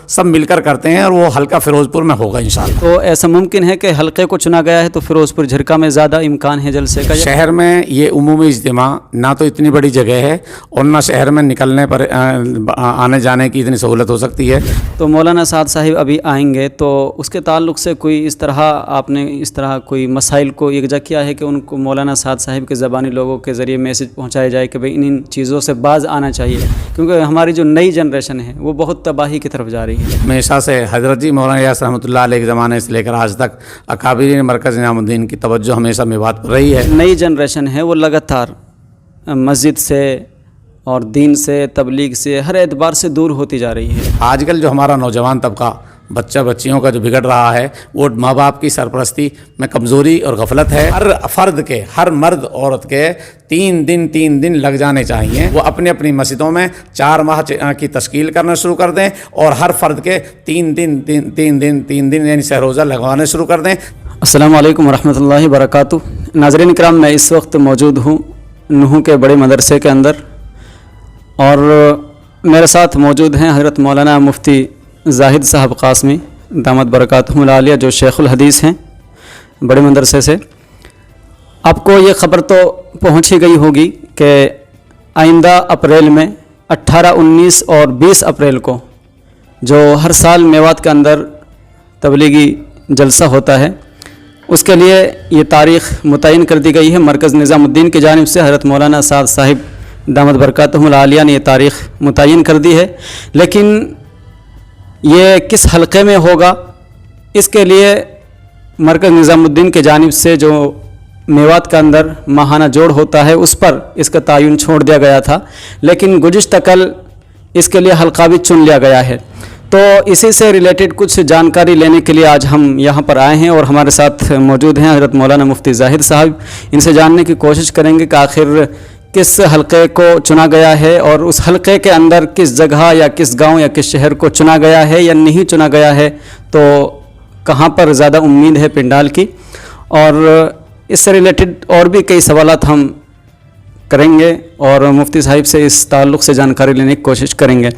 सब मिलकर करते हैं और वो हल्का फिरोजपुर में होगा इंशाल्लाह। तो ऐसा मुमकिन है कि हल्के को चुना गया है तो फिरोजपुर झिरका में ज़्यादा इम्कान है जलसे का? शहर में ये उमूमी इज्तिमा ना तो इतनी बड़ी जगह है और ना शहर में निकलने पर आने जाने की इतनी सहूलत हो सकती है। तो मौलाना साद साहिब अभी आएंगे तो उसके ताल्लुक़ से कोई इस तरह आपने इस तरह कोई मसाइल को यकजा किया है कि उनको मौलाना साद साहिब के ज़बानी लोगों के ज़रिए मैसेज पहुँचाया जाए कि भाई इन चीज़ों से बाज़ आना चाहिए, क्योंकि हमारी जो नई जनरेशन है वो बहुत तबाही की तरफ जा रही है। हमेशा से हज़रत जी मौलाना यास रहमतुल्लाह अलैह के ज़माने से लेकर आज तक अकाबिरीन मरकज़ निज़ामुद्दीन की तवज्जो हमेशा मेवात पर रही है। नई जनरेशन है वो लगातार मस्जिद से और दीन से, तबलीग से, हर एतबार से दूर होती जा रही है। आजकल जो हमारा नौजवान तबका बच्चा बच्चियों का जो बिगड़ रहा है वो माँ बाप की सरपरस्ती में कमज़ोरी और गफलत है। हर फ़र्द के, हर मर्द औरत के 3 दिन लग जाने चाहिए। वो अपनी अपनी मस्जिदों में 4 माह की तश्कील करना शुरू कर दें और हर फ़र्द के 3 दिन यानी सहरोज़ा लगवाने शुरू कर दें। अस्सलामु अलैकुम वरहमतुल्लाहि वबरकातुहू। नाज़रीन इकराम, मैं इस वक्त मौजूद हूँ नूह के बड़े मदरसे के अंदर और मेरे साथ मौजूद हैं हज़रत मौलाना मुफ्ती ज़ाहिद साहब क़ासमी दामत बरकातहुमुल आलिया, जो शेखुल हदीस हैं बड़े मदरसे से। आपको ये ख़बर तो पहुँच ही गई होगी कि आइंदा अप्रैल में 18, 19 और 20 अप्रैल को जो हर साल मेवात के अंदर तबलीगी जलसा होता है, उसके लिए ये तारीख़ मुतय्यन कर दी गई है। मरकज़ निज़ामुद्दीन की जानिब से हज़रत मौलाना साद साहिब दामत बरकातहुमुल आलिया ने ये तारीख़ मुतय्यन कर दी है, लेकिन ये किस हलक़े में होगा इसके लिए मरकज़ निज़ामुद्दीन के जानिब से जो मेवात का अंदर माहाना जोड़ होता है उस पर इसका तयन छोड़ दिया गया था, लेकिन गुज़िश्ता कल इसके लिए हल्का भी चुन लिया गया है। तो इसी से रिलेटेड कुछ जानकारी लेने के लिए आज हम यहाँ पर आए हैं और हमारे साथ मौजूद हैं हज़रत मौलाना मुफ्ती ज़ाहिद साहब। इनसे जानने की कोशिश करेंगे कि आखिर किस हलक़े को चुना गया है और उस हलक़े के अंदर किस जगह या किस गांव या किस शहर को चुना गया है या नहीं चुना गया है, तो कहां पर ज़्यादा उम्मीद है पिंडाल की, और इससे रिलेटेड और भी कई सवालात हम करेंगे और मुफ्ती साहिब से इस ताल्लुक़ से जानकारी लेने की कोशिश करेंगे।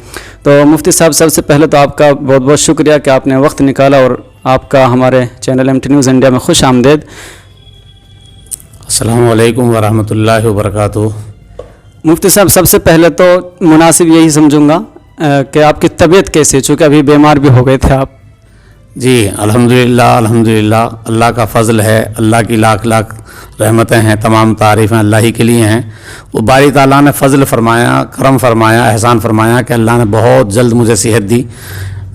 तो मुफ्ती साहब, सबसे पहले तो आपका बहुत बहुत शुक्रिया कि आपने वक्त निकाला और आपका हमारे चैनल MT न्यूज़ इंडिया में खुश आमदेद। अस्सलामु अलैकुम वरहमतुल्लाहि वबरकातुहू। मुफ्ती साहब, सबसे पहले तो मुनासिब यही समझूंगा कि आपकी तबीयत कैसी है, चूँकि अभी बीमार भी हो गए थे आप। जी अल्हम्दुलिल्लाह, अल्लाह का फ़ज़ल है, अल्लाह की लाख लाख रहमतें हैं, तमाम तारीफ़ें अल्लाह ही के लिए हैं। वो बारी ताला ने फ़ज़ल फरमाया, करम फरमाया, एहसान फरमाया कि अल्लाह ने बहुत जल्द मुझे सेहत दी।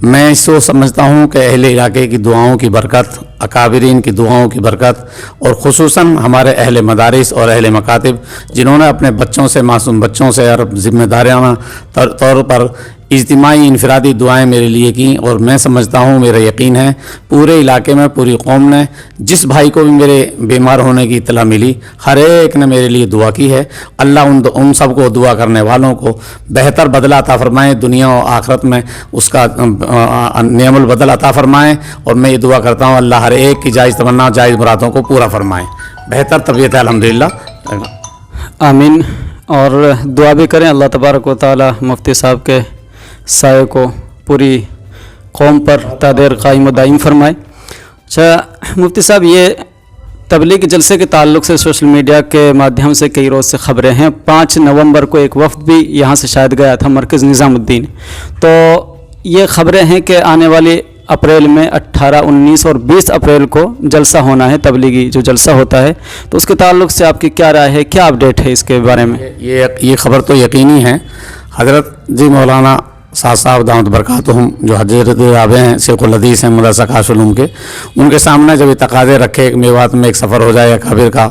मैं इसको समझता हूँ कि अहले इलाके की दुआओं की बरकत, अकाबिरीन की दुआओं की बरकत और ख़ुसूसन हमारे अहले मदारिस और अहले मकातिब जिन्होंने अपने बच्चों से, मासूम बच्चों से और ज़िम्मेदारियाना तौर पर इज्तिमाई इनफरादी दुआएं मेरे लिए की, और मैं समझता हूँ, मेरा यकीन है पूरे इलाके में, पूरी कौम ने, जिस भाई को भी मेरे बीमार होने की इत्तला मिली, हर एक ने मेरे लिए दुआ की है। अल्लाह उन सब को, दुआ करने वालों को बेहतर बदला अता फरमाएँ, दुनिया और आखिरत में उसका नेमल बदल अता फरमाएँ। और मैं ये दुआ करता हूँ अल्लाह हर एक की जायज़ तमन्ना, जायज़ मुरादों को पूरा फरमाएँ। बेहतर तबीयत है अल्हम्दुलिल्लाह। आमीन। और दुआ भी करें अल्लाह तबारक व तआला मुफ्ती साहब के साये को पूरी कौम पर तादेर कायम व दायम फरमाए। अच्छा मुफ्ती साहब, ये तबलीग जलसे के ताल्लुक़ से सोशल मीडिया के माध्यम से कई रोज़ से ख़बरें हैं। 5 नवंबर को एक वफ़द भी यहाँ से शायद गया था मरकज़ निज़ामुद्दीन, तो ये ख़बरें हैं कि आने वाले अप्रैल में 18, 19 और 20 अप्रैल को जलसा होना है, तबलीगी जो जलसा होता है, तो उसके ताल्लुक़ से आपकी क्या राय है, क्या अपडेट है इसके बारे में? ये ख़बर तो यकीनी है। हज़रत जी मौलाना साद साहब दामत बरकातहुम जो हज़रत राबे हैं, शेखुल हदीस हैं मदरसा काशुल उलूम के, उनके सामने जब ये तकाज़े रखे एक मेवात में एक सफ़र हो जाए काबिर का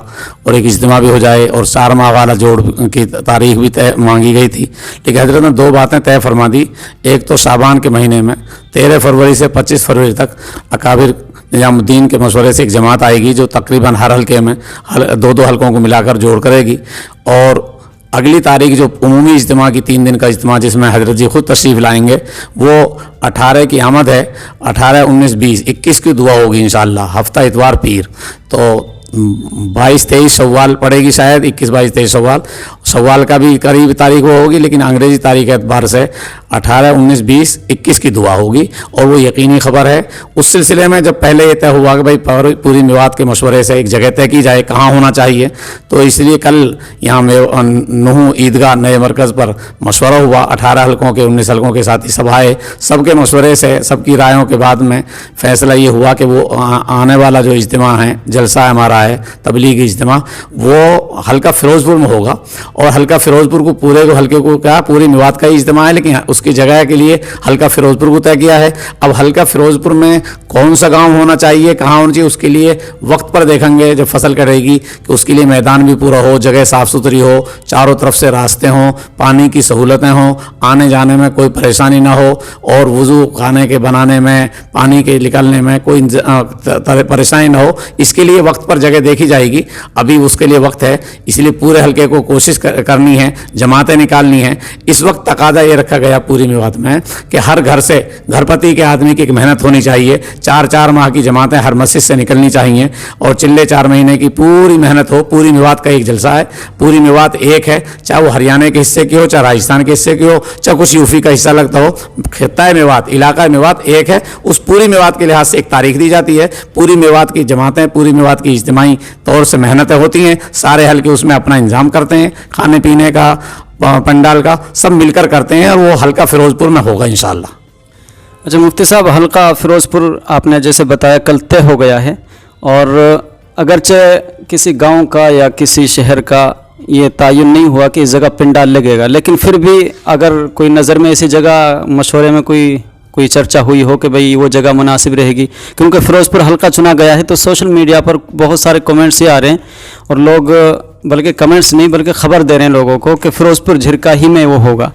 और एक इज्तिमा भी हो जाए और 4 माह वाला जोड़ की तारीख़ भी तय मांगी गई थी, लेकिन हज़रत ने 2 बातें तय फरमा दी। एक तो शाबान के महीने में 13 फरवरी से 25 फरवरी तक अकाबिर निज़ामुद्दीन के मशवरे से एक जमात आएगी जो तकरीबन हर हल्के में 2-2 हल्कों को मिलाकर जोड़ करेगी, और अगली तारीख जो उमूमी इज्तिमा की 3 दिन का इज्तिमा जिसमें हज़रत जी ख़ुद तशरीफ़ लाएंगे, वो 18 की आमद है, 18, 19, 20, 21 की दुआ होगी इंशाअल्लाह, हफ्ता इतवार पीर। तो 22-23 शव्वाल पड़ेगी शायद, 21, 22, 23 शव्वाल। शव्वाल का भी करीब तारीख वो होगी, लेकिन अंग्रेज़ी तारीख के एतबार से 18, 19, 20, 21 की दुआ होगी और वो यकीनी खबर है। उस सिलसिले में जब पहले ये तय हुआ कि भाई पूरी मेवात के मशवरे से एक जगह तय की जाए कहाँ होना चाहिए, तो इसलिए कल यहाँ नूह ईदगाह नए मरकज़ पर मशवरा हुआ। 18 हलकों के 19 हलकों के साथी सब आए, सबके मशवरे से सबकी रायों के बाद में फ़ैसला ये हुआ कि वो आने वाला जो इज्तिमा है, जलसा हमारा है तबलीगी इज्तिमा, वो हल्का फ़िरोज़पुर में होगा। और हल्का फ़िरोज़पुर को पूरे को हल्के को क्या पूरी मेवात का ही इज्तिमा है, लेकिन उसकी जगह के लिए हल्का फ़िरोज़पुर को तय किया है। अब हल्का फ़िरोज़पुर में कौन सा गांव होना चाहिए, कहाँ होना चाहिए, उसके लिए वक्त पर देखेंगे जब फसल कटेगी कि उसके लिए मैदान भी पूरा हो, जगह साफ़ सुथरी हो, चारों तरफ से रास्ते हों, पानी की सहूलतें हों, आने जाने में कोई परेशानी ना हो, और वज़ू खाने के बनाने में, पानी के निकलने में कोई परेशानी ना हो, इसके लिए वक्त पर जगह देखी जाएगी। अभी उसके लिए वक्त है, इसलिए पूरे हल्के को कोशिश करनी है, जमातें निकालनी है। इस वक्त तकादा ये रखा गया पूरी मेवात में कि हर घर से घरपति के आदमी की एक मेहनत होनी चाहिए, 4-4 माह की जमातें हर मस्जिद से निकलनी चाहिए और चिल्ले 4 महीने की पूरी मेहनत हो। पूरी मेवात का एक जलसा है, पूरी मेवात एक है, चाहे वो हरियाणा के हिस्से की हो, चाहे राजस्थान के हिस्से की हो, चाहे कुछ यूपी का हिस्सा लगता हो, खित्ता मेवात, इलाका मेवात एक है। उस पूरी मेवात के लिहाज से एक तारीख दी जाती है। पूरी मेवात की जमातें, पूरी मेवात की इज्तिमाई तौर से मेहनतें होती हैं, सारे हल्के उसमें अपना इंतजाम करते हैं, खाने पीने का, पंडाल का, सब मिलकर करते हैं और वो हल्का फ़िरोज़पुर में होगा इंशाअल्लाह। अच्छा मुफ्ती साहब, हल्का फ़िरोज़पुर आपने जैसे बताया कल तय हो गया है, और अगरचे किसी गांव का या किसी शहर का ये तयन नहीं हुआ कि इस जगह पंडाल लगेगा, लेकिन फिर भी अगर कोई नज़र में ऐसी जगह मशवरे में कोई चर्चा हुई हो कि भाई वो जगह मुनासिब रहेगी, क्योंकि फ़िरोज़पुर हल्का चुना गया है, तो सोशल मीडिया पर बहुत सारे कमेंट्स ये आ रहे हैं और लोग बल्कि कमेंट्स नहीं बल्कि ख़बर दे रहे हैं लोगों को कि फ़िरोज़पुर झिरका ही में वो होगा।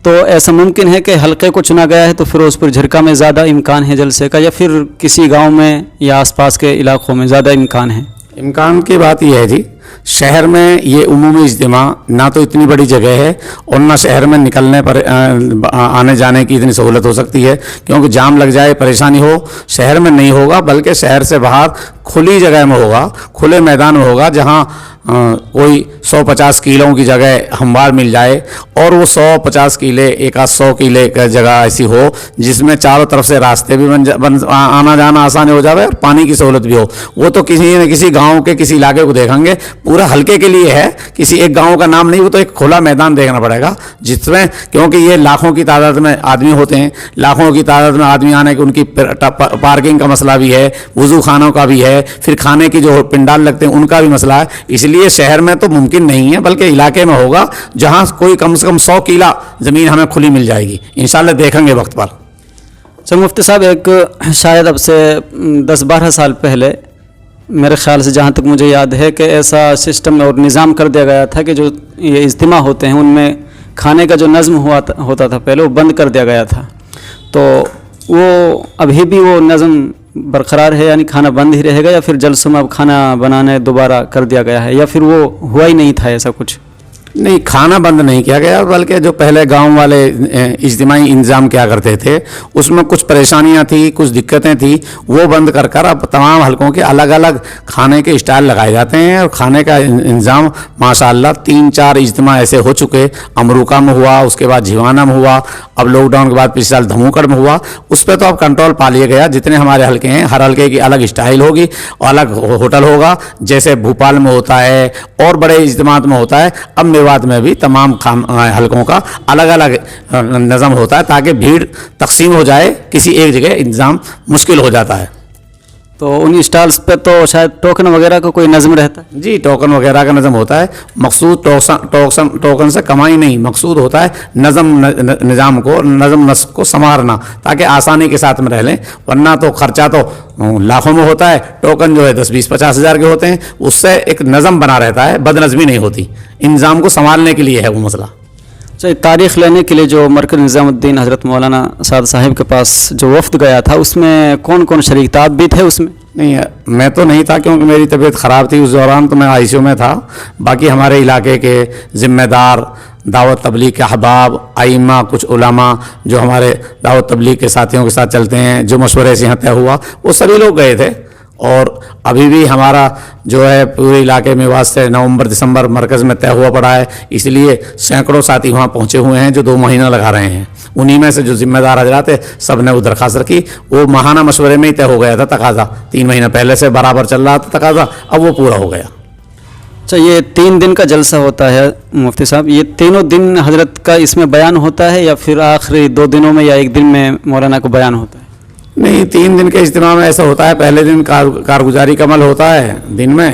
तो ऐसा मुमकिन है कि हल्के को चुना गया है तो फ़िरोज़पुर झिरका में ज़्यादा इम्कान है जलसे का, या फिर किसी गांव में या आसपास के इलाक़ों में ज़्यादा इम्कान है? इम्कान की बात यह है जी, शहर में ये उमूमी इज्तिमा ना तो इतनी बड़ी जगह है और ना शहर में निकलने पर आने जाने की इतनी सहूलत हो सकती है, क्योंकि जाम लग जाए, परेशानी हो। शहर में नहीं होगा, बल्कि शहर से बाहर खुली जगह में होगा, खुले मैदान में होगा, जहाँ कोई 100-50 किलों की जगह हमवार मिल जाए और वो 100-50 किले, 100 किले का जगह ऐसी हो जिसमें चारों तरफ से रास्ते भी आना जाना आसान हो जाए और पानी की सहूलत भी हो। वो तो किसी न किसी गांव के किसी इलाके को देखेंगे, पूरा हल्के के लिए है, किसी एक गांव का नाम नहीं, वो तो एक खुला मैदान देखना पड़ेगा जिसमें, क्योंकि ये लाखों की तादाद में आदमी होते हैं, लाखों की तादाद में आदमी आने की उनकी पार्किंग का मसला भी है, वज़ू खानों का भी है, फिर खाने की जो पंडाल लगते हैं उनका भी मसला है। इसलिए शहर में तो मुमकिन नहीं है, बल्कि इलाके में होगा जहां कोई कम से कम 100 किला ज़मीन हमें खुली मिल जाएगी, इंशाल्लाह देखेंगे वक्त पर। अच्छा मुफ्ती साहब, एक शायद अब से 10-12 साल पहले मेरे ख्याल से जहाँ तक मुझे याद है कि ऐसा सिस्टम और निज़ाम कर दिया गया था कि जो ये इज्तिमा होते हैं उनमें खाने का जो नज़्म होता था पहले, वो बंद कर दिया गया था। तो वो अभी भी वो नज़्म बरकरार है, यानी खाना बंद ही रहेगा, या फिर जलसों में अब खाना बनाने दोबारा कर दिया गया है, या फिर वो हुआ ही नहीं था ऐसा कुछ? नहीं, खाना बंद नहीं किया गया, बल्कि जो पहले गांव वाले इज्तिमाई इंतज़ाम किया करते थे उसमें कुछ परेशानियां थी, कुछ दिक्कतें थी, वो बंद कर कर अब तमाम हलकों के अलग अलग खाने के स्टाइल लगाए जाते हैं और खाने का इंतज़ाम माशाअल्लाह 3-4 इज्तिमा ऐसे हो चुके। अमरूका में हुआ, उसके बाद झिवाना में हुआ, अब लॉकडाउन के बाद पिछले साल धमूकड़ में हुआ। उस पर तो अब कंट्रोल पा लिया गया। जितने हमारे हलके हैं, हर हलके की अलग स्टाइल होगी और अलग होटल होगा, जैसे भोपाल में होता है और बड़े इज्तिमात में होता है। अब मेवात में भी तमाम हलकों का अलग अलग नज़म होता है ताकि भीड़ तकसीम हो जाए, किसी एक जगह इंतज़ाम मुश्किल हो जाता है। तो उन स्टॉल्स पे तो शायद टोकन वगैरह का कोई नज़म रहता है? जी, टोकन वगैरह का नज़म होता है। मकसूद टोकन से कमाई नहीं, मकसूद होता है निज़ाम को, नज़म नस्क को संवारना, ताकि आसानी के साथ में रह लें। वरना तो खर्चा तो लाखों में होता है, टोकन जो है 10-20-50 हज़ार के होते हैं। उससे एक नज़म बना रहता है, बदनज़मी नहीं होती। इंतज़ाम को संभालने के लिए है वो मसला। अच्छा, तारीख़ लेने के लिए जो मरकज़ निज़ामुद्दीन हज़रत मौलाना साद साहिब के पास जो वफ़द गया था, उसमें कौन कौन शरीक था? आप भी थे उसमें? नहीं, मैं तो नहीं था क्योंकि मेरी तबीयत ख़राब थी उस दौरान, तो मैं ICU में था। बाकी हमारे इलाके के ज़िम्मेदार, दावत तबलीग के अहबाब, आइम्मा, कुछ उलमा जो हमारे दावत तबलीग के साथियों के साथ चलते हैं, जो मशवरे से यहाँ तय हुआ, वो सभी लोग गए थे اور ابھی بھی ہمارا جو ہے پورے علاقے میں واسطے نومبر دسمبر مرکز میں طے ہوا پڑا ہے، اس لیے سینکڑوں ساتھی وہاں پہنچے ہوئے ہیں جو 2 مہینہ لگا رہے ہیں. انہی میں سے جو ذمہ دار حضرات ہیں سب نے وہ درخواست رکھی. وہ ماہانہ مشورے میں ہی طے ہو گیا تھا تقاضا، 3 مہینہ پہلے سے برابر چل رہا تھا تقاضا، اب وہ پورا ہو گیا. اچھا، یہ 3 دن کا جلسہ ہوتا ہے مفتی صاحب، یہ تینوں دن حضرت کا اس میں بیان ہوتا ہے یا پھر آخری 2 دنوں میں یا 1 دن میں مولانا کو بیان ہوتا ہے؟ نہیں، 3 دن کے اجتماع میں ایسا ہوتا ہے. پہلے دن کارگزاری کا عمل ہوتا ہے دن میں،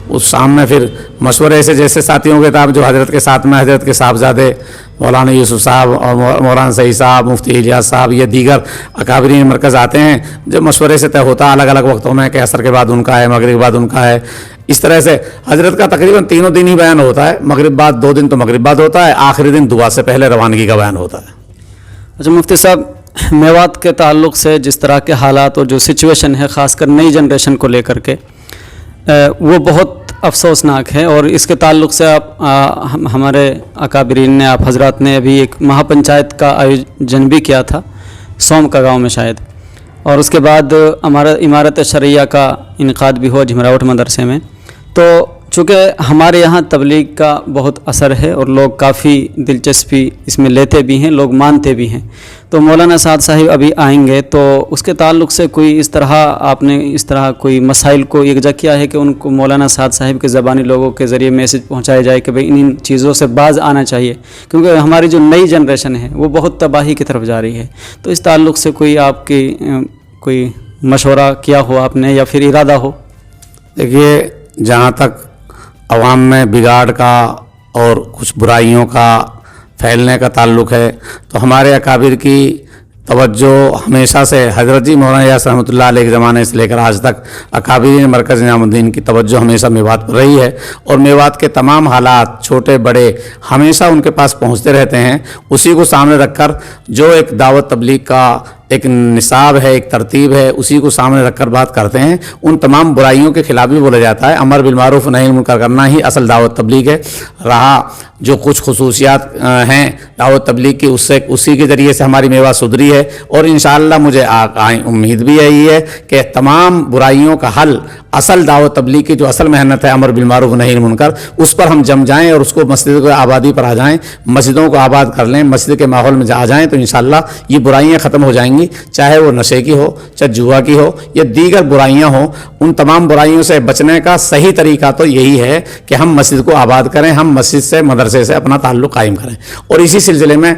اس شام میں پھر مشورے سے جیسے ساتھیوں کے تاب جو حضرت کے ساتھ میں حضرت کے صاحبزادے مولانا یوسف صاحب اور مولانا سعید صاحب، مفتی الیاس صاحب، یہ دیگر اکابرین مرکز آتے ہیں جو مشورے سے طے ہوتا ہے الگ الگ وقتوں میں کہ عصر کے بعد ان کا ہے، مغرب کے بعد ان کا ہے. اس طرح سے حضرت کا تقریباً 3 دن ہی بیان ہوتا ہے. مغرب بعد 2 دن تو مغرب بعد ہوتا ہے، آخری دن دعا سے پہلے روانگی کا بیان ہوتا ہے. اچھا مفتی صاحب، میوات کے تعلق سے جس طرح کے حالات اور جو سچویشن ہے خاص کر نئی جنریشن کو لے کر کے وہ بہت افسوسناک ہے، اور اس کے تعلق سے آپ ہمارے اکابرین نے، آپ حضرات نے ابھی ایک مہا پنچایت کا آیوجن بھی کیا تھا سوم کا گاؤں میں شاید، اور اس کے بعد ہمارا عمارت شرعیہ کا انعقاد بھی ہوا جھمراوٹ مدرسے میں. تو چونکہ ہمارے یہاں تبلیغ کا بہت اثر ہے اور لوگ کافی دلچسپی اس میں لیتے بھی ہیں، لوگ مانتے بھی ہیں، تو مولانا سعد صاحب ابھی آئیں گے تو اس کے تعلق سے کوئی اس طرح آپ نے اس طرح کوئی مسائل کو یکجا کیا ہے کہ ان کو مولانا سعد صاحب کے زبانی لوگوں کے ذریعے میسج پہنچایا جائے کہ بھئی ان چیزوں سے باز آنا چاہیے، کیونکہ ہماری جو نئی جنریشن ہے وہ بہت تباہی کی طرف جا رہی ہے. تو اس تعلق سے کوئی آپ کی کوئی مشورہ کیا ہو آپ نے یا پھر ارادہ ہو؟ دیکھیے، جہاں تک عوام میں بگاڑ کا اور کچھ برائیوں کا پھیلنے کا تعلق ہے تو ہمارے اکابر کی توجہ ہمیشہ سے حضرت جی مولانا الیاس رحمۃ اللہ علیہ کے زمانے سے لے کر آج تک اکابرین مرکز نظام الدین کی توجہ ہمیشہ میوات پر رہی ہے، اور میوات کے تمام حالات چھوٹے بڑے ہمیشہ ان کے پاس پہنچتے رہتے ہیں. اسی کو سامنے رکھ کر جو ایک دعوت تبلیغ کا ایک نصاب ہے، ایک ترتیب ہے، اسی کو سامنے رکھ کر بات کرتے ہیں. ان تمام برائیوں کے خلاف بھی بولا جاتا ہے. امر بالمعروف نہی عن المنکر کرنا ہی اصل دعوت تبلیغ ہے. رہا جو کچھ خصوصیات ہیں دعوت تبلیغ کی، اسی کے ذریعے سے ہماری میوات سدھری ہے، اور انشاءاللہ مجھے امید بھی یہی ہے کہ تمام برائیوں کا حل اصل دعوت تبلیغ کی جو اصل محنت ہے امر بالمعروف نہی عن المنکر، اس پر ہم جم جائیں اور اس کو مسجد کو آبادی پر آ جائیں، مسجدوں کو آباد کر لیں، مسجد کے ماحول میں آ جائیں، تو انشاءاللہ یہ برائیاں ختم ہو جائیں گی. چاہے وہ نشے کی ہو، چاہے جوا کی ہو یا دیگر برائیاں ہوں. ان تمام برائیوں سے بچنے کا صحیح طریقہ تو یہی ہے کہ ہم مسجد کو آباد کریں، ہم مسجد سے مدرسے سے اپنا تعلق قائم کریں. اور اسی سلسلے میں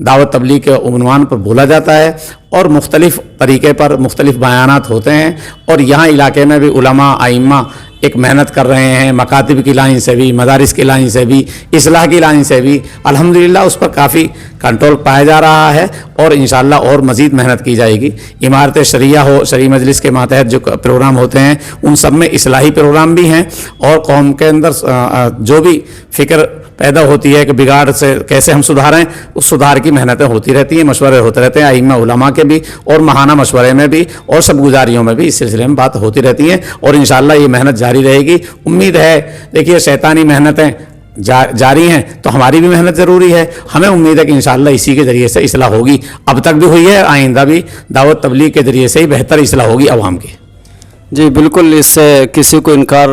دعوت تبلیغ کے عنوان پر بولا جاتا ہے اور مختلف طریقے پر مختلف بیانات ہوتے ہیں. اور یہاں علاقے میں بھی علماء ائمہ ایک محنت کر رہے ہیں، مکاتب کی لائن سے بھی، مدارس کی لائن سے بھی، اصلاح کی لائن سے بھی. الحمدللہ اس پر کافی کنٹرول پایا جا رہا ہے اور انشاءاللہ اور مزید محنت کی جائے گی. عمارت شریعہ ہو، شرعی مجلس کے ماتحت جو پروگرام ہوتے ہیں ان سب میں اصلاحی پروگرام بھی ہیں، اور قوم کے اندر جو بھی فکر پیدا ہوتی ہے کہ بگاڑ سے کیسے ہم سدھاریں، اس سدھار کی محنتیں ہوتی رہتی ہیں، مشورے ہوتے رہتے ہیں ائمہ علماء کے بھی، اور ماہانہ مشورے میں بھی، اور سب گزاریوں میں بھی اس سلسلے میں بات ہوتی رہتی ہیں. اور انشاءاللہ یہ محنت جاری رہے گی. امید ہے، دیکھیے شیطانی محنتیں جاری ہیں تو ہماری بھی محنت ضروری ہے. ہمیں امید ہے کہ انشاءاللہ اسی کے ذریعے سے اصلاح ہوگی. اب تک بھی ہوئی ہے، آئندہ بھی دعوت تبلیغ کے ذریعے سے ہی بہتر اصلاح ہوگی عوام کی. جی بالکل، اس سے کسی کو انکار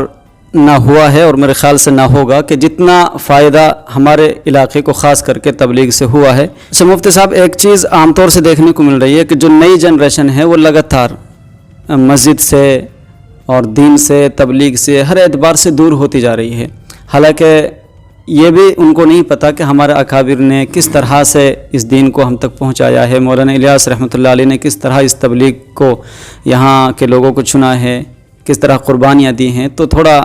نہ ہوا ہے اور میرے خیال سے نہ ہوگا کہ جتنا فائدہ ہمارے علاقے کو خاص کر کے تبلیغ سے ہوا ہے. اچھا مفتی صاحب، ایک چیز عام طور سے دیکھنے کو مل رہی ہے کہ جو نئی جنریشن ہے وہ لگاتار مسجد سے اور دین سے، تبلیغ سے ہر اعتبار سے دور ہوتی جا رہی ہے. حالانکہ یہ بھی ان کو نہیں پتہ کہ ہمارے اکابر نے کس طرح سے اس دین کو ہم تک پہنچایا ہے، مولانا الیاس رحمۃ اللہ علیہ نے کس طرح اس تبلیغ کو یہاں کے لوگوں کو چنا ہے، کس طرح قربانیاں دی ہیں. تو تھوڑا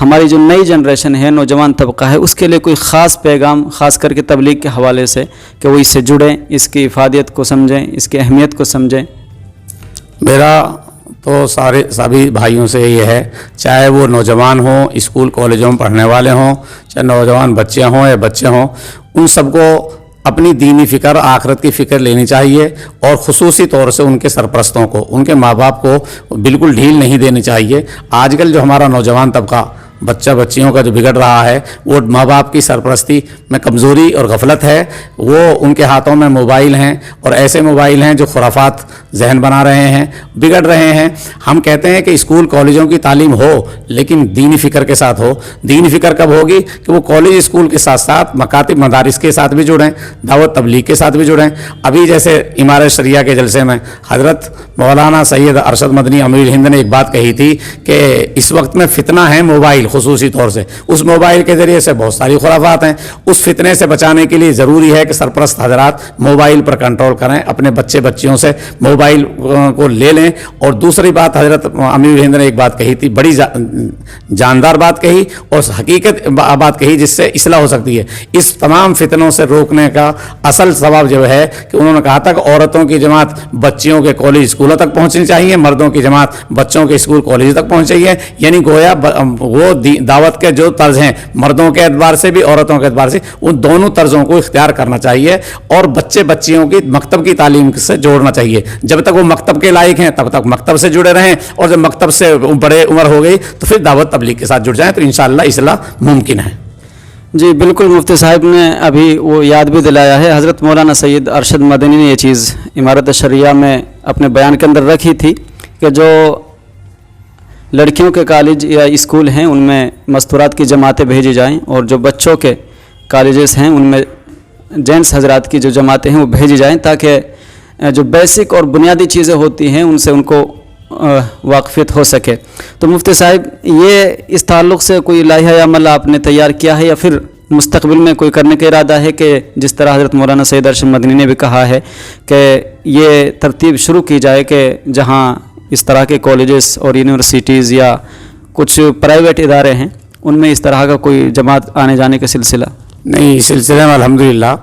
ہماری جو نئی جنریشن ہے، نوجوان طبقہ ہے، اس کے لیے کوئی خاص پیغام خاص کر کے تبلیغ کے حوالے سے کہ وہ اس سے جڑیں، اس کی افادیت کو سمجھیں، اس کی اہمیت کو سمجھیں. میرا تو سبھی بھائیوں سے یہ ہے، چاہے وہ نوجوان ہوں، اسکول کالجوں میں پڑھنے والے ہوں، چاہے نوجوان بچے ہوں یا بچے ہوں، ان سب کو اپنی دینی فکر، آخرت کی فکر لینی چاہیے. اور خصوصی طور سے ان کے سرپرستوں کو، ان کے ماں باپ کو بالکل ڈھیل نہیں دینی چاہیے. آج کل جو ہمارا نوجوان طبقہ बच्चा बच्चियों का जो बिगड़ रहा है वो माँ बाप की सरपरस्ती में कमज़ोरी और गफलत है। वो उनके हाथों में मोबाइल हैं और ऐसे मोबाइल हैं जो खुराफात जहन बना रहे हैं, बिगड़ रहे हैं। हम कहते हैं कि स्कूल कॉलेजों की तालीम हो लेकिन दीनी फ़िक्र के साथ हो। दीनी फ़िक्र कब होगी कि वो कॉलेज स्कूल के साथ साथ मकातिब मदारिस के साथ भी जुड़ें, दावत तबलीग के साथ भी जुड़ें। अभी जैसे इमारत शरिया के जलसे में हज़रत मौलाना सैयद अरशद मदनी अमीर हिंद ने एक बात कही थी कि इस वक्त में फितना है मोबाइल, खुसूसी तौर से उस मोबाइल के ज़रिए से बहुत सारी खुराफात हैं। उस फितने से बचाने के लिए ज़रूरी है कि सरपरस्त हजरात मोबाइल पर कंट्रोल करें, अपने बच्चे बच्चियों से मोबाइल को ले लें। और दूसरी बात हजरत अमीर हिंद ने एक बात कही थी, बड़ी जानदार बात कही और हकीकत बात कही जिससे इस्लाह हो सकती है। इस तमाम फितनों से रोकने का असल सबब जो है कि उन्होंने कहा था कि औरतों की जमात बच्चियों के कॉलेज स्कूलों तक पहुंचनी चाहिए, मर्दों की जमात बच्चों के स्कूल कॉलेज तक पहुंचनी चाहिए। यानी गोया वो दावत के जो तर्ज हैं मर्दों के एतबार से भी औरतों के एतबार से, उन दोनों तर्जों को इख्तियार करना चाहिए और बच्चे बच्चियों की मकतब की तालीम से जोड़ना चाहिए। जब तक वो मकतब के लायक हैं तब तक मकतब से जुड़े रहें और जब मकतब से बड़े उम्र हो गई तो फिर दावत तबलीग के साथ जुड़ जाएं तो इंशाअल्लाह इस्लाह मुमकिन है। जी बिल्कुल, मुफ्ती साहब ने अभी वो याद भी दिलाया है। हज़रत मौलाना सैयद अरशद मदनी ने ये चीज़ इमारत शरिया में अपने बयान के अंदर रखी थी कि जो लड़कियों के कॉलेज या स्कूल हैं उनमें मस्तूरात की जमातें भेजी जाएं और जो बच्चों के कॉलेजेस हैं उनमें जेंट्स हजरात की जो जमातें हैं वो भेजी जाएं ताकि जो बेसिक और बुनियादी चीज़ें होती हैं उनसे उनको वाकफियत हो सके। तो मुफ्ती साहब, ये इस ताल्लुक़ से कोई लाइहा अमल आपने तैयार किया है या फिर मुस्तकबिल में कोई करने का इरादा है कि जिस तरह हज़रत मौलाना सैयद अरशद मदनी ने भी कहा है कि ये तरतीब शुरू की जाए कि जहाँ इस तरह के कॉलेजेस और यूनिवर्सिटीज़ या कुछ प्राइवेट इदारे हैं उनमें इस तरह का कोई जमात आने जाने का सिलसिला? नहीं, इस सिलसिले में अल्हम्दुलिल्लाह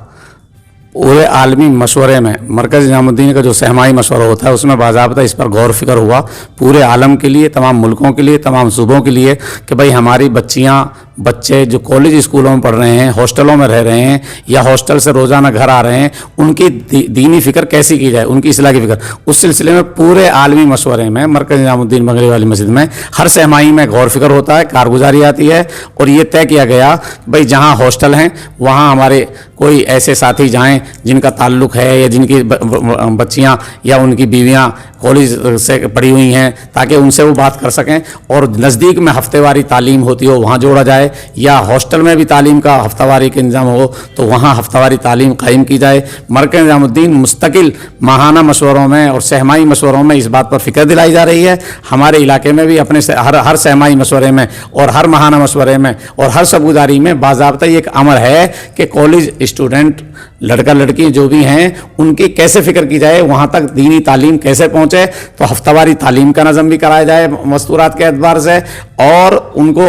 पूरे आलमी मशवरे में मरकज़ निज़ामुद्दीन का जो सहमाई मशवरा होता है उसमें बाज़ाब्ता इस पर गौर फिक्र हुआ पूरे आलम के लिए, तमाम मुल्कों के लिए, तमाम सूबों के लिए कि भाई हमारी बच्चियाँ बच्चे जो कॉलेज स्कूलों में पढ़ रहे हैं, हॉस्टलों में रह रहे हैं या हॉस्टल से रोज़ाना घर आ रहे हैं, उनकी दीनी फ़िक्र कैसी की जाए, उनकी इस्लाह की फ़िक्र। उस सिलसिले में पूरे आलमी मशवरे में मरकज़ निज़ामुद्दीन बंगले वाली मस्जिद में हर सहमाई में गौर फिक्र होता है, कारगुजारी आती है और ये तय किया गया भाई जहाँ हॉस्टल हैं वहाँ हमारे कोई ऐसे साथी जाएँ जिनका ताल्लुक़ है या जिनकी बच्चियाँ या उनकी बीवियाँ कॉलेज से पढ़ी हुई हैं ताकि उनसे वो बात कर सकें और नज़दीक में हफ्तेवारी तालीम होती हो वहाँ जोड़ा जाए या हॉस्टल में भी तालीम का हफ्तावारी का इंतज़ाम हो तो वहाँ हफ्तावारी तालीम कायम की जाए। मरकज़ निज़ामुद्दीन मुस्तकिल माहाना मशवरों में और सहमाई मशवरों में इस बात पर फ़िक्र दिलाई जा रही है। हमारे इलाके में भी अपने हर सहमाई मशवरे में और हर माहाना मशवरे में और हर सबगुजारी में बाज़ाब्ता एक अमर है कि कॉलेज स्टूडेंट लड़का लड़की जो भी हैं उनकी कैसे फ़िक्र की जाए, वहाँ तक दीनी तालीम कैसे पहुँचे। तो हफ्तावारी तालीम का नज़म भी कराया जाए मस्तूरात के एतबार से और उनको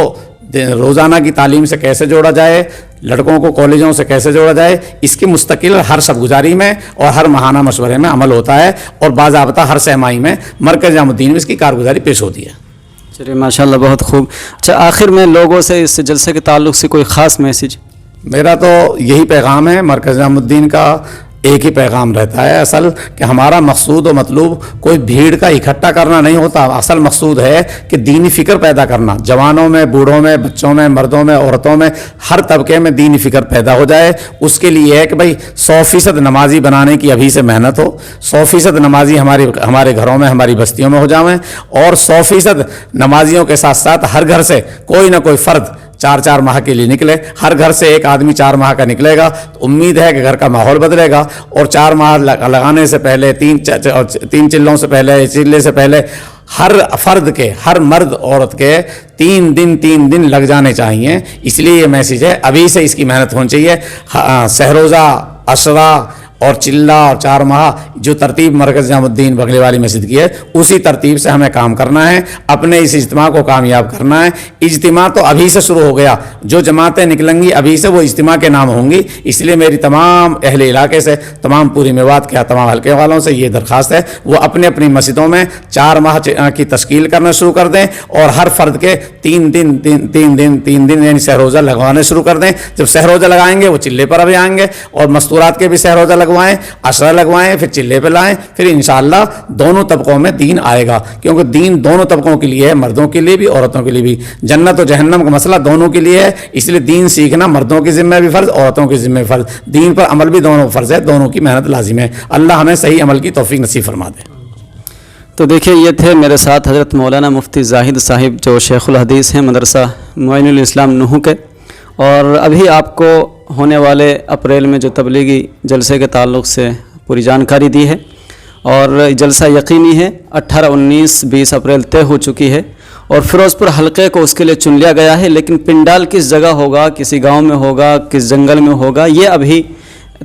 रोज़ाना की तालीम से कैसे जोड़ा जाए, लड़कों को कॉलेजों से कैसे जोड़ा जाए, इसकी मुस्तकिल हर सबगुजारी में और हर माहाना मशवरे में अमल होता है और बाज़ाब्ता हर सहमाई में मरकज़ निज़ामुद्दीन में इसकी कारगुजारी पेश होती है। चलिए माशाल्लाह, बहुत खूब। अच्छा, आखिर में लोगों से इस जलसे के ताल्लुक़ से कोई ख़ास मैसेज? मेरा तो यही पैगाम है, मरकज़ निज़ामुद्दीन का एक ही पैगाम रहता है असल कि हमारा मकसूद और मतलूब कोई भीड़ का इकट्ठा करना नहीं होता। असल मकसूद है कि दीनी फ़िक्र पैदा करना, जवानों में, बूढ़ों में, बच्चों में, मर्दों में, औरतों में, हर तबके में दीनी फ़िक्र पैदा हो जाए। उसके लिए है कि भाई 100% नमाजी बनाने की अभी से मेहनत हो, 100% नमाजी हमारे घरों में, हमारी बस्तियों में हो जाएं और 100% नमाजियों के साथ साथ हर घर से कोई ना कोई फ़र्द 4-4 माह के लिए निकले। हर घर से एक आदमी 4 माह का निकलेगा तो उम्मीद है कि घर का माहौल बदलेगा और 4 माह लगाने से पहले 3 चिल्लों से पहले, चिल्ले से पहले हर फर्द के, हर मर्द औरत के 3 दिन लग जाने चाहिए। इसलिए ये मैसेज है, अभी से इसकी मेहनत होनी चाहिए। सहरोज़ा, अशरा और चिल्ला और 4 माह जो तरतीब मरकज़ निज़ामुद्दीन बंगले वाली मस्जिद की है उसी तरतीब से हमें काम करना है, अपने इस इज्तिमा को कामयाब करना है। इज्तिमा तो अभी से शुरू हो गया, जो जमातें निकलेंगी अभी से वो इज्तिमा के नाम होंगी। इसलिए मेरी तमाम अहले इलाके से, तमाम पूरी मेवात के तमाम हल्के वालों से ये दरख्वास्त है वो अपने अपनी मस्जिदों में 4 माह की तश्कील करना शुरू कर दें और हर फर्द के 3 दिन यानी सहरोज़ा लगवाने शुरू कर दें। जब सहरोज़ा लगाएंगे वो चिल्ले पर अभी आएंगे और मस्तूरात के भी सहरोज़ा लगवा लगवाएं, अशरा लगवाएं, फिर चिल्ले पे लाएं, फिर इंशाअल्लाह दोनों तबकों में दीन आएगा, क्योंकि दीन दोनों तबकों के लिए है, मर्दों के लिए भी औरतों के लिए भी। जन्नत और जहन्नम का मसला दोनों के लिए है, इसलिए दीन सीखना मर्दों के ज़िम्मे भी फ़र्ज़, औरतों के ज़िम्मे फ़र्ज़, दीन पर अमल भी दोनों फ़र्ज़ है, दोनों की मेहनत लाजिम है। अल्लाह हमें सही अमल की तौफीक नसीब फरमा दे। तो देखिए, ये थे मेरे साथ हज़रत मौलाना मुफ्ती ज़ाहिद साहिब, जो शेखुल हदीस हैं मदरसा मुइनुल इस्लाम नूह के। और अभी आपको होने वाले अप्रैल में जो तबलीगी जलसे के ताल्लुक़ से पूरी जानकारी दी है, और जलसा यकीनी है 18, 19, 20 अप्रैल तय हो चुकी है, और फ़िरोज़पुर हलक़े को उसके लिए चुन लिया गया है। लेकिन पिंडाल किस जगह होगा, किसी गांव में होगा, किस जंगल में होगा, ये अभी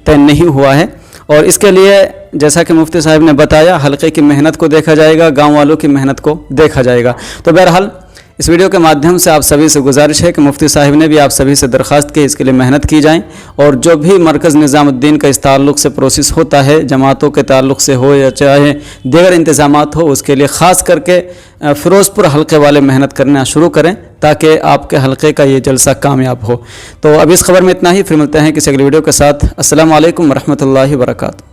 तय नहीं हुआ है। और इसके लिए जैसा कि मुफ्ती साहब ने बताया, हलक़े की मेहनत को देखा जाएगा, गांव वालों की मेहनत को देखा जाएगा। तो बहरहाल इस वीडियो के माध्यम से आप सभी से गुजारिश है कि मुफ्ती साहब ने भी आप सभी से दरख्वास्त की इसके लिए मेहनत की जाए, और जो भी मरकज़ निज़ामुद्दीन का इस ताल्लुक़ से प्रोसेस होता है, जमातों के ताल्लुक़ से हो या चाहे दीगर इंतज़ामात हो, उसके लिए ख़ास करके फ़िरोज़पुर हलक़े वाले मेहनत करना शुरू करें, ताकि आपके हलक़े का ये जलसा कामयाब हो। तो अब इस खबर में इतना ही, फिर मिलते हैं किसी अगली वीडियो के साथ। अस्सलामु अलैकुम वरहमतुल्लाहि वबरकातुहू।